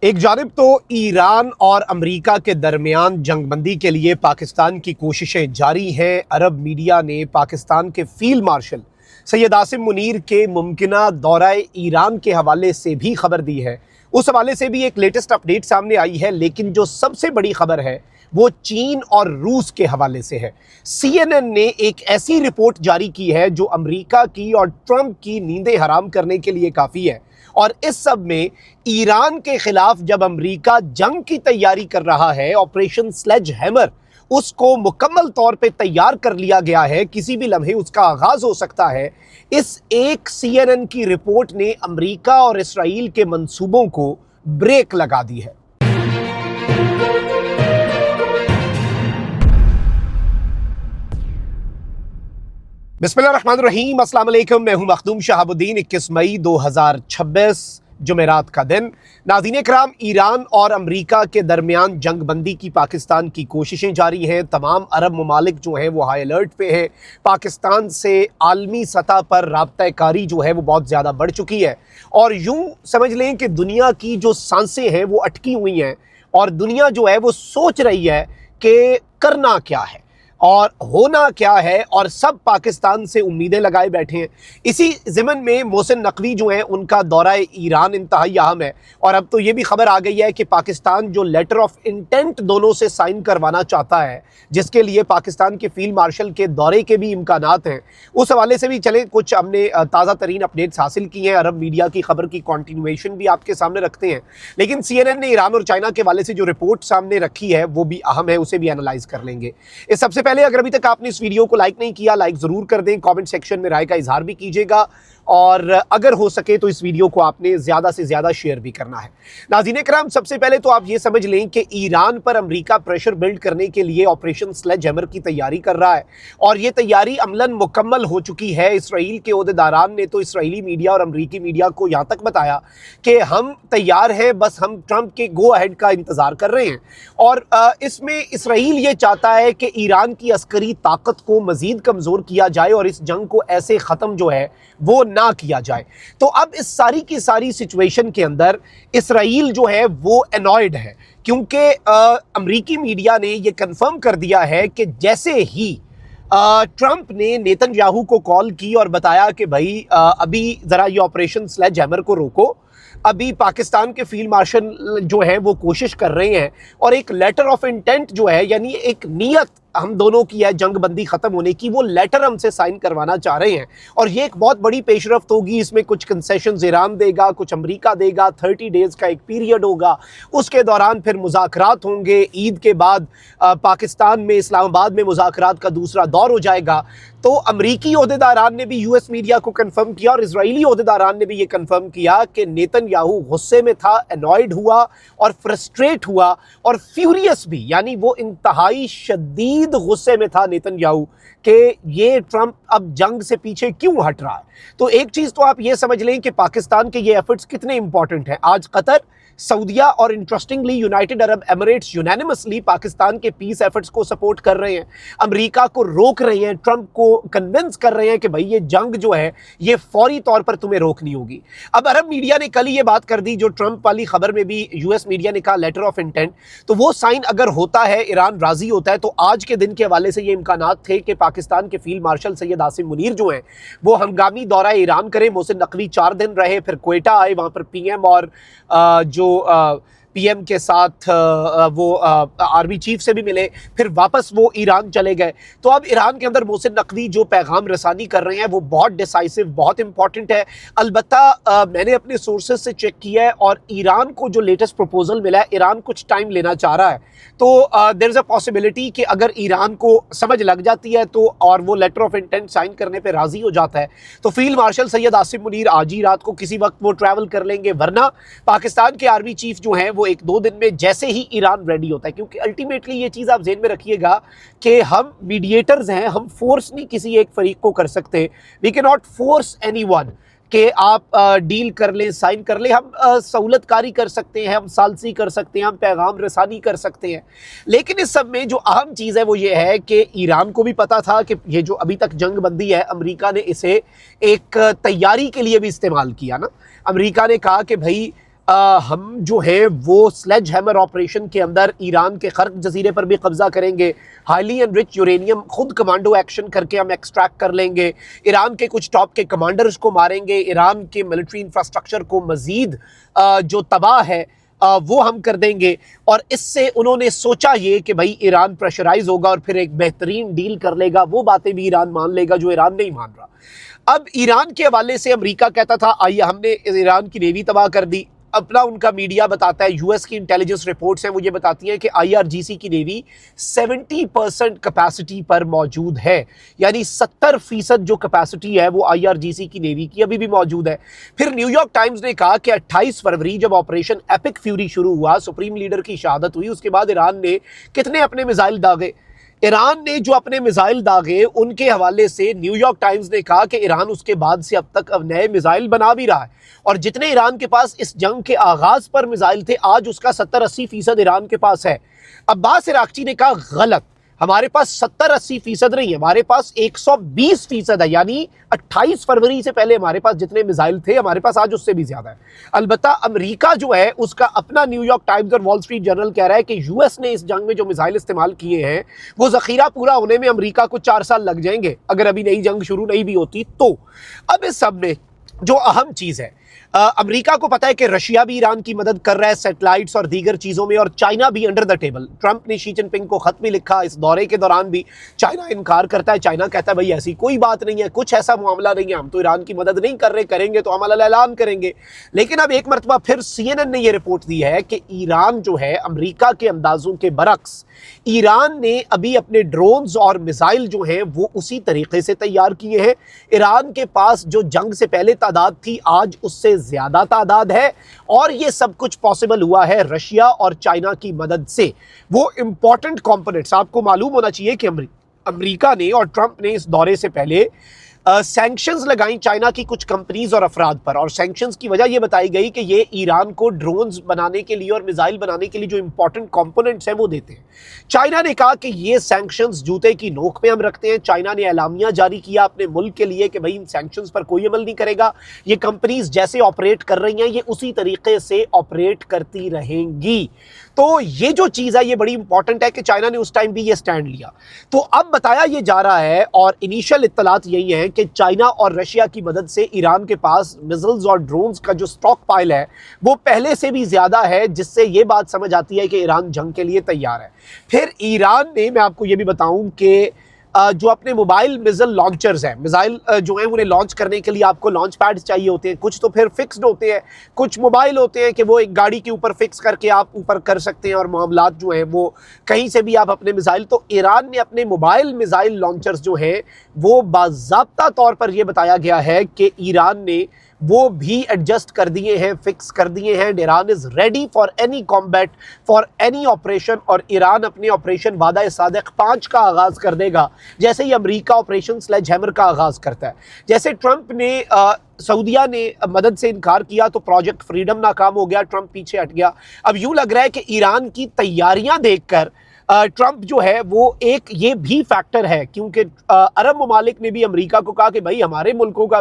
एक जानिब तो ईरान और अमेरिका के दरमियान जंगबंदी के लिए पाकिस्तान की कोशिशें जारी हैं। अरब मीडिया ने पाकिस्तान के फील्ड मार्शल सैयद आसिम मुनीर के मुमकिना दौरा ईरान के हवाले से भी खबर दी है। उस हवाले से भी एक लेटेस्ट अपडेट सामने आई है, लेकिन जो सबसे बड़ी खबर है वो चीन और रूस के हवाले से है। CNN ने एक ऐसी रिपोर्ट जारी की है जो अमेरिका की और ट्रंप की नींदें हराम करने के लिए काफ़ी है। और इस सब में ईरान के खिलाफ जब अमेरिका जंग की तैयारी कर रहा है, ऑपरेशन स्लेज हैमर, उसको मुकम्मल तौर पे तैयार कर लिया गया है, किसी भी लम्हे उसका आगाज हो सकता है। इस एक CNN की रिपोर्ट ने अमेरिका और इसराइल के मंसूबों को ब्रेक लगा दी है। बिस्मिल्लाहिर्रहमानिर्रहीम, अस्सलाम वालेकुम। मैं हूं मखदूम शहाबुद्दीन। 21 मई 2026 जुमेरात का दिन। नाज़रीन इकराम, ईरान और अमेरिका के दरमियान जंगबंदी की पाकिस्तान की कोशिशें जारी हैं। तमाम अरब ममालिक जो हैं वो हाई अलर्ट पे हैं। पाकिस्तान से आलमी सतह पर राब्ता-कारी जो है वो बहुत ज़्यादा बढ़ चुकी है और यूं समझ लें कि दुनिया की जो सांसें हैं वो अटकी हुई हैं और दुनिया जो है वो सोच रही है कि करना क्या है और होना क्या है, और सब पाकिस्तान से उम्मीदें लगाए बैठे हैं। इसी ज़िमन में मोहसिन नकवी जो हैं उनका दौरा ईरान इंतहाई अहम है। और अब तो ये भी खबर आ गई है कि पाकिस्तान जो लेटर ऑफ इंटेंट दोनों से साइन करवाना चाहता है, जिसके लिए पाकिस्तान के फील्ड मार्शल के दौरे के भी इम्कानात हैं, उस हवाले से भी चले कुछ हमने ताज़ा तरीन अपडेट्स हासिल की हैं। अरब मीडिया की खबर की कॉन्टिन्यूएशन भी आपके सामने रखते हैं, लेकिन CNN ने ईरान और चाइना के हवाले से जो रिपोर्ट सामने रखी है वो भी अहम है, उसे भी एनालाइज कर लेंगे। इस सबसे पहले अगर अभी तक आपने इस वीडियो को लाइक नहीं किया, लाइक जरूर कर दें, कमेंट सेक्शन में राय का इजहार भी कीजिएगा और अगर हो सके तो इस वीडियो को आपने ज्यादा से ज्यादा शेयर भी करना है। नाज़रीन इकराम, सबसे पहले तो आप ये समझ लें कि ईरान पर अमेरिका प्रेशर बिल्ड करने के लिए ऑपरेशन स्लेज हैमर की तैयारी कर रहा है और ये तैयारी अमलन मुकम्मल हो चुकी है। इसराइल के ओहदेदारान ने तो इसराइली मीडिया और अमरीकी मीडिया को यहां तक बताया कि हम तैयार हैं, बस हम ट्रंप के गो अहेड का इंतजार कर रहे हैं। और इसमें इसराइल ये चाहता है कि ईरान की अस्करी ताकत को मजीद कमजोर किया जाए और इस जंग को ऐसे खत्म जो है वो ना किया जाए। तो अब इस सारी की सारी सिचुएशन के अंदर इसराइल जो है वो एनॉयड है, क्योंकि अमरीकी मीडिया ने ये कंफर्म कर दिया है कि जैसे ही ट्रंप ने नेतन्याहू को कॉल की और बताया कि भाई अभी ज़रा ये ऑपरेशन स्लेज हैमर को रोको, अभी पाकिस्तान के फील्ड मार्शल जो हैं वो कोशिश कर रहे हैं और एक लेटर ऑफ इंटेंट जो है, यानी एक नीयत हम दोनों की है जंगबंदी खत्म होने की, वो लेटर हमसे साइन करवाना चाह रहे हैं। और ये एक बहुत बड़ी पेशरफ्त होगी। इसमें कुछ कंसेशंस ईरान देगा, कुछ अमेरिका देगा, 30 डेज का एक पीरियड होगा, उसके दौरान फिर मुज़ाकरात होंगे। ईद के बाद पाकिस्तान में इस्लामाबाद में मुज़ाकरात का दूसरा दौर हो जाएगा। तो अमरीकी ओहदेदारान ने भी यूएस मीडिया को कंफर्म किया और इजरायली ओहदेदारान ने भी ये कंफर्म किया कि नेतन्याहू गुस्से में था, एनॉयड हुआ और फ्रस्ट्रेट हुआ और फ्यूरियस भी, यानी वो इंतहाई शदीद गुस्से में था नेतन्याहू कि ये ट्रंप अब जंग से पीछे क्यों हट रहा है। तो एक चीज तो आप ये समझ लें कि पाकिस्तान के ये एफर्ट्स कितने इंपॉर्टेंट हैं। आज कतर, सऊदिया और interestingly United Arab Emirates unanimously Pakistan के पीस एफर्ट्स को सपोर्ट कर रहे हैं, अमेरिका को रोक रहे हैं, ट्रंप को कन्विंस कर रहे हैं कि भाई ये जंग जो है ये फौरी तौर पर तुम्हें रोकनी होगी। अब अरब मीडिया ने कल ये बात कर दी, जो ट्रंप वाली खबर में भी यूएस मीडिया ने कहा लेटर ऑफ इंटेंट, तो वो साइन अगर होता है, ईरान राजी होता है, तो आज के दिन के हवाले से ये इम्कानात थे कि पाकिस्तान के फील्ड मार्शल सैयद आसिम मुनीर जो हैं वो हंगामी दौरा ईरान करें। मोहसिन नकवी 4 दिन रहे, फिर क्वेटा आए, वहाँ पर PM और जो PM के साथ वो आर्मी चीफ से भी मिले, फिर वापस वो ईरान चले गए। तो अब ईरान के अंदर मोहसिन नकवी जो पैगाम रसानी कर रहे हैं वो बहुत डिसाइसिव, बहुत इंपॉर्टेंट है। अलबत्ता मैंने अपने सोर्सेज से चेक किया है और ईरान को जो लेटेस्ट प्रपोजल मिला है, ईरान कुछ टाइम लेना चाह रहा है। तो देयर इज़ अ पॉसिबिलिटी कि अगर ईरान को समझ लग जाती है तो और वो लेटर ऑफ इंटेंट साइन करने पर राजी हो जाता है तो फील्ड मार्शल सैयद आसिम मुनीर आज ही रात को किसी वक्त वो ट्रैवल कर लेंगे, वरना पाकिस्तान के आर्मी चीफ जो हैं वो 1-2 दिन में जैसे ही ईरान रेडी होता है, क्योंकि अल्टीमेटली ये चीज़ आप जेहन में रखिएगा कि हम मीडिएटर्स हैं, हम फोर्स नहीं किसी एक फरीक को कर सकते। We can not force anyone कि आप डील कर लें, साइन कर लें। हम सहूलतकारी कर सकते हैं, हम सालसी कर सकते हैं, हम पैगाम रसानी कर सकते हैं, लेकिन इस सब में जो अहम चीज़ है वो ये है कि ईरान को भी पता था कि ये जो अभी तक जंग बंदी है, अमेरिका ने इसे एक तैयारी के लिए भी इस्तेमाल किया ना। अमेरिका ने कहा कि भाई हम जो है वो स्लेज हैमर ऑपरेशन के अंदर ईरान के खर्क जजीरे पर भी कब्जा करेंगे, हाईली एनरिच यूरेनियम खुद कमांडो एक्शन करके हम एक्सट्रैक्ट कर लेंगे, ईरान के कुछ टॉप के कमांडर्स को मारेंगे, ईरान के मिलिट्री इंफ्रास्ट्रक्चर को मजीद जो तबाह है वो हम कर देंगे। और इससे उन्होंने सोचा ये कि भाई ईरान प्रेशराइज होगा और फिर एक बेहतरीन डील कर लेगा, वो बातें भी ईरान मान लेगा जो ईरान नहीं मान रहा। अब ईरान के हवाले से अमेरिका कहता था आइए हमने ईरान की नेवी तबाह कर दी, अपना उनका मीडिया बताता है, यूएस की इंटेलिजेंस रिपोर्ट्स हैं वो ये बताती हैं कि आईआरजीसी की नेवी 70% कैपेसिटी पर मौजूद है, यानी 70% जो कैपेसिटी है वो आईआरजीसी की नेवी की अभी भी मौजूद है। फिर न्यूयॉर्क टाइम्स ने कहा कि 28 फरवरी जब ऑपरेशन एपिक फ्यूरी शुरू हुआ, सुप्रीम लीडर की शहादत हुई, उसके बाद ईरान ने कितने अपने मिसाइल दागे। ईरान ने जो अपने मिसाइल दागे उनके हवाले से न्यूयॉर्क टाइम्स ने कहा कि ईरान उसके बाद से अब तक अब नए मिसाइल बना भी रहा है, और जितने ईरान के पास इस जंग के आगाज पर मिसाइल थे आज उसका 70-80% ईरान के पास है। अब्बास इराक्ची ने कहा गलत, हमारे पास 70-80% नहीं है, हमारे पास 120% है, यानी 28 फरवरी से पहले हमारे पास जितने मिसाइल थे हमारे पास आज उससे भी ज्यादा है। अलबत्ता अमेरिका जो है उसका अपना न्यूयॉर्क टाइम्स और वॉल स्ट्रीट जर्नल कह रहा है कि यूएस ने इस जंग में जो मिसाइल इस्तेमाल किए हैं वो जखीरा पूरा होने में अमेरिका को 4 साल लग जाएंगे अगर अभी नई जंग शुरू नहीं भी होती तो। अब इस सब में जो अहम चीज है, अमेरिका को पता है कि रशिया भी ईरान की मदद कर रहा है सैटेलाइट्स और दीगर चीजों में, और चाइना भी अंडर द टेबल। ट्रंप ने शी जिनपिंग को खत भी लिखा, इस दौरे के दौरान भी चाइना इनकार करता है, चाइना कहता है भाई ऐसी कोई बात नहीं है, कुछ ऐसा मामला नहीं है, हम तो ईरान की मदद नहीं कर रहे, करेंगे तो हम ऐलान करेंगे। लेकिन अब एक मरतबा फिर CNN ने यह रिपोर्ट दी है कि ईरान जो है अमेरिका के अंदाजों के बरक्स, ईरान ने अभी अपने ड्रोन्स और मिसाइल जो हैं वो उसी तरीके से तैयार किए हैं। ईरान के पास जो जंग से पहले तादाद थी आज उससे ज्यादा तादाद है, और ये सब कुछ पॉसिबल हुआ है रशिया और चाइना की मदद से। वो इंपॉर्टेंट कंपोनेंट्स आपको मालूम होना चाहिए कि अमेरिका ने और ट्रंप ने इस दौरे से पहले सैंक्शंस लगाई चाइना की कुछ कंपनीज और अफराद पर, और सैंक्शंस की वजह यह बताई गई कि ये ईरान को ड्रोन्स बनाने के लिए और मिसाइल बनाने के लिए जो इंपॉर्टेंट कंपोनेंट्स हैं वो देते हैं। चाइना ने कहा कि ये सैंक्शंस जूते की नोक पे हम रखते हैं। चाइना ने एलामिया जारी किया अपने मुल्क के लिए कि भाई इन सैंक्शंस पर कोई अमल नहीं करेगा, ये कंपनीज जैसे ऑपरेट कर रही हैं ये उसी तरीके से ऑपरेट करती रहेंगी। तो ये जो चीज़ है ये बड़ी इंपॉर्टेंट है कि चाइना ने उस टाइम भी ये स्टैंड लिया। तो अब बताया ये जा रहा है और इनिशियल इत्तलात यही है कि चाइना और रशिया की मदद से ईरान के पास मिसाइल्स और ड्रोन्स का जो स्टॉक पाइल है वो पहले से भी ज्यादा है, जिससे ये बात समझ आती है कि ईरान जंग के लिए तैयार है। फिर ईरान ने, मैं आपको ये भी बताऊं कि जो अपने मोबाइल मिसाइल लॉन्चर्स हैं, मिसाइल जो हैं उन्हें लॉन्च करने के लिए आपको लॉन्च पैड्स चाहिए होते हैं, कुछ तो फिर फिक्स्ड होते हैं, कुछ मोबाइल होते हैं कि वो एक गाड़ी के ऊपर फिक्स करके आप ऊपर कर सकते हैं और मामलात जो हैं वो कहीं से भी आप अपने मिसाइल। तो ईरान ने अपने मोबाइल मिसाइल लॉन्चर्स जो हैं वो बाज़ाब्ता तौर पर यह बताया गया है कि ईरान ने वो भी एडजस्ट कर दिए हैं, फिक्स कर दिए हैं। Iran is ready for any combat, for any operation, और ईरान अपने ऑपरेशन वादा सादिक 5 का आगाज कर देगा जैसे ही अमेरिका ऑपरेशन स्लेज हैमर का आगाज करता है। जैसे ट्रंप ने सऊदिया ने मदद से इनकार किया तो प्रोजेक्ट फ्रीडम नाकाम हो गया, ट्रंप पीछे हट गया। अब यूं लग रहा है कि ईरान की तैयारियां देखकर ट्रंप जो है वो एक ये भी फैक्टर है, क्योंकि अरब ममालिक ने भी अमेरिका को कहा कि भाई हमारे मुल्कों का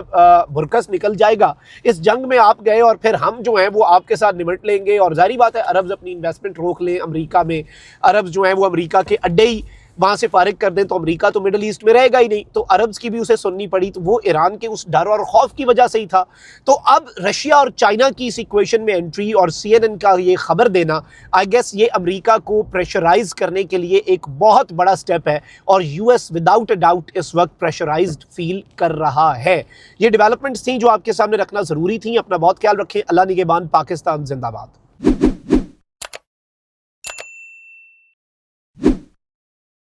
बुरकस निकल जाएगा, इस जंग में आप गए और फिर हम जो है वो आपके साथ निमट लेंगे। और जाहिर बात है अरब अपनी इन्वेस्टमेंट रोक लें अमेरिका में, अरब जो है वो अमेरिका के अड्डे ही वहाँ से फारिग कर दें तो अमेरिका तो मिडल ईस्ट में रहेगा ही नहीं, तो अरब्स की भी उसे सुननी पड़ी। तो वो ईरान के उस डर और खौफ की वजह से ही था। तो अब रशिया और चाइना की इस इक्वेशन में एंट्री और CNN का ये खबर देना, आई गेस ये अमेरिका को प्रेशराइज करने के लिए एक बहुत बड़ा स्टेप है, और यूएस विदाउट अ डाउट इस वक्त प्रेशराइज्ड फील कर रहा है। ये डेवलपमेंट्स थी जो आपके सामने रखना ज़रूरी थी। अपना बहुत ख्याल रखें। अल्लाह निगहबान। पाकिस्तान जिंदाबाद।